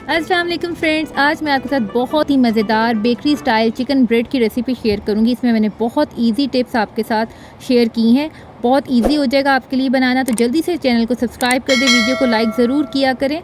अस्सलाम वालेकुम फ्रेंड्स, आज मैं आपके साथ बहुत ही मज़ेदार बेकरी स्टाइल चिकन ब्रेड की रेसिपी शेयर करूंगी। इसमें मैंने बहुत इजी टिप्स आपके साथ शेयर की हैं। बहुत इजी हो जाएगा आपके लिए बनाना, तो जल्दी से चैनल को सब्सक्राइब कर दें, वीडियो को लाइक ज़रूर किया करें।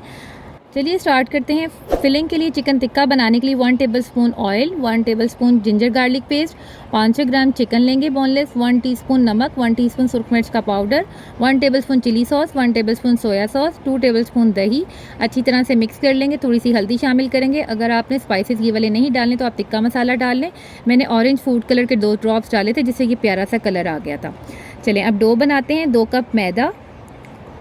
चलिए स्टार्ट करते हैं। फिलिंग के लिए चिकन टिक्का बनाने के लिए 1 tablespoon oil, 1 tablespoon ginger garlic paste, 500 gram chicken लेंगे बोनलेस, 1 टीस्पून नमक, 1 टीस्पून सुरख मिर्च का powder, 1 tablespoon chilli sauce, 1 tablespoon soya sauce, 2 tablespoon दही। अच्छी तरह से मिक्स कर लेंगे। थोड़ी सी हल्दी शामिल करेंगे। अगर आपने स्पाइसेस ये वाले नहीं डालने तो आप टिक्का मसाला डाल लें। मैंने ऑरेंज फूड कलर के 2 ड्रॉप्स डाले थे, जिससे ये प्यारा सा कलर आ गया था। चलें अब डो बनाते हैं। 2 कप मैदा,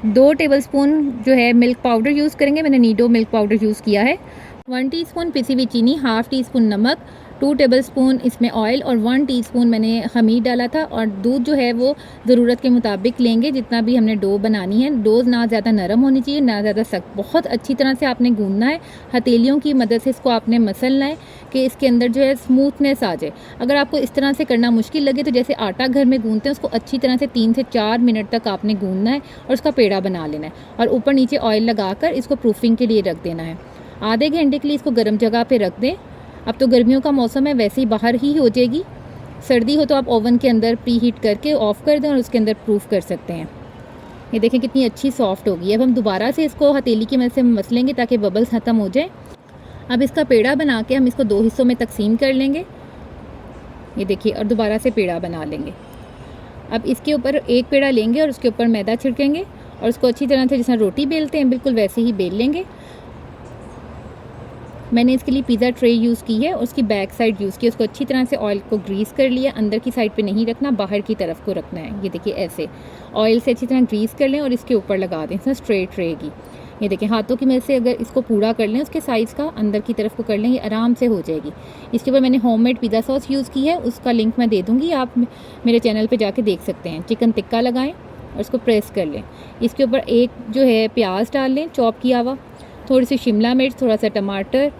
2 टेबलस्पून जो है मिल्क पाउडर यूज़ करेंगे। मैंने नीडो मिल्क पाउडर यूज़ किया है। 1 टीस्पून पिसी हुई चीनी, हाफ़ टी स्पून नमक, 2 टेबलस्पून इसमें ऑयल और 1 टीस्पून मैंने खमीर डाला था। और दूध जो है वो ज़रूरत के मुताबिक लेंगे, जितना भी हमने डो बनानी है। डो ना ज़्यादा नरम होनी चाहिए ना ज़्यादा सख्त। बहुत अच्छी तरह से आपने गूंदना है। हथेलियों की मदद से इसको आपने मसलना है कि इसके अंदर जो है स्मूथनेस आ जाए। अगर आपको इस तरह से करना मुश्किल लगे तो जैसे आटा घर में गूंदते हैं, उसको अच्छी तरह से 3 से 4 मिनट तक आपने गूंदना है और उसका पेड़ा बना लेना है। और ऊपर नीचे ऑयल लगाकर इसको प्रूफिंग के लिए रख देना है। आधे घंटे के लिए इसको गर्म जगह पे रख दें। अब तो गर्मियों का मौसम है, वैसे ही बाहर ही हो जाएगी। सर्दी हो तो आप ओवन के अंदर प्री हीट करके ऑफ़ कर दें और उसके अंदर प्रूफ कर सकते हैं। ये देखें कितनी अच्छी सॉफ्ट होगी। अब हम दोबारा से इसको हथेली की मदद से मसलेंगे ताकि बबल्स ख़त्म हो जाए। अब इसका पेड़ा बना के हम इसको 2 हिस्सों में तकसीम कर लेंगे। ये देखिए, और दोबारा से पेड़ा बना लेंगे। अब इसके ऊपर एक पेड़ा लेंगे और उसके ऊपर मैदा छिड़केंगे और उसको अच्छी तरह से जिस तरह रोटी बेलते हैं बिल्कुल वैसे ही बेल लेंगे। मैंने इसके लिए पिज़्ज़ा ट्रे यूज़ की है और उसकी बैक साइड यूज़ की। उसको अच्छी तरह से ऑयल को ग्रीस कर लिया। अंदर की साइड पे नहीं रखना, बाहर की तरफ को रखना है। ये देखिए ऐसे ऑयल से अच्छी तरह ग्रीस कर लें और इसके ऊपर लगा दें इसमें स्ट्रेट रहेगी। ये देखिए हाथों की मदद से अगर इसको पूरा कर लें, उसके साइज़ का अंदर की तरफ को कर लें, ये आराम से हो जाएगी। इसके ऊपर मैंने होममेड पिज़्ज़ा सॉस यूज़ की है, उसका लिंक मैं दे दूँगी, आप मेरे चैनल पर जाके देख सकते हैं। चिकन टिक्का लगाएँ और उसको प्रेस कर लें। इसके ऊपर एक जो है प्याज डाल लें चॉप किया हुआ, थोड़ी सी शिमला मिर्च, थोड़ा सा टमाटर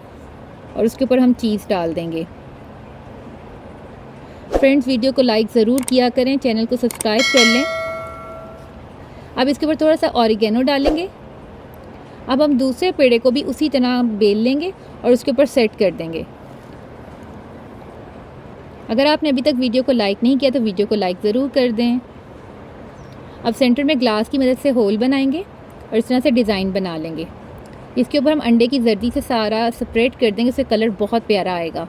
और उसके ऊपर हम चीज़ डाल देंगे। फ्रेंड्स, वीडियो को लाइक ज़रूर किया करें, चैनल को सब्सक्राइब कर लें। अब इसके ऊपर थोड़ा सा ऑरिगेनो डालेंगे। अब हम दूसरे पेड़े को भी उसी तरह बेल लेंगे और उसके ऊपर सेट कर देंगे। अगर आपने अभी तक वीडियो को लाइक नहीं किया तो वीडियो को लाइक ज़रूर कर दें। अब सेंटर में ग्लास की मदद से होल बनाएंगे और इस तरह से डिज़ाइन बना लेंगे। इसके ऊपर हम अंडे की जर्दी से सारा स्प्रेड कर देंगे, उससे कलर बहुत प्यारा आएगा।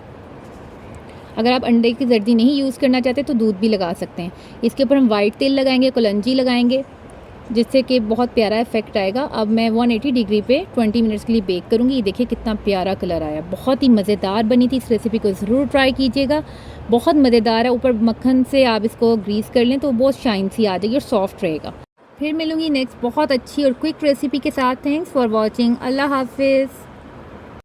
अगर आप अंडे की जर्दी नहीं यूज़ करना चाहते तो दूध भी लगा सकते हैं। इसके ऊपर हम वाइट तेल लगाएंगे, कलंजी लगाएंगे, जिससे कि बहुत प्यारा इफेक्ट आएगा। अब मैं 180 डिग्री पे 20 मिनट्स के लिए बेक करूँगी। ये देखिए कितना प्यारा कलर आया, बहुत ही मज़ेदार बनी थी। इस रेसिपी को ज़रूर ट्राई कीजिएगा, बहुत मज़ेदार है। ऊपर मक्खन से आप इसको ग्रीस कर लें तो बहुत शाइन सी आ जाएगी और सॉफ्ट रहेगा। फिर मिलूँगी नेक्स्ट बहुत अच्छी और क्विक रेसिपी के साथ। Thanks for watching. अल्लाह हाफिज़।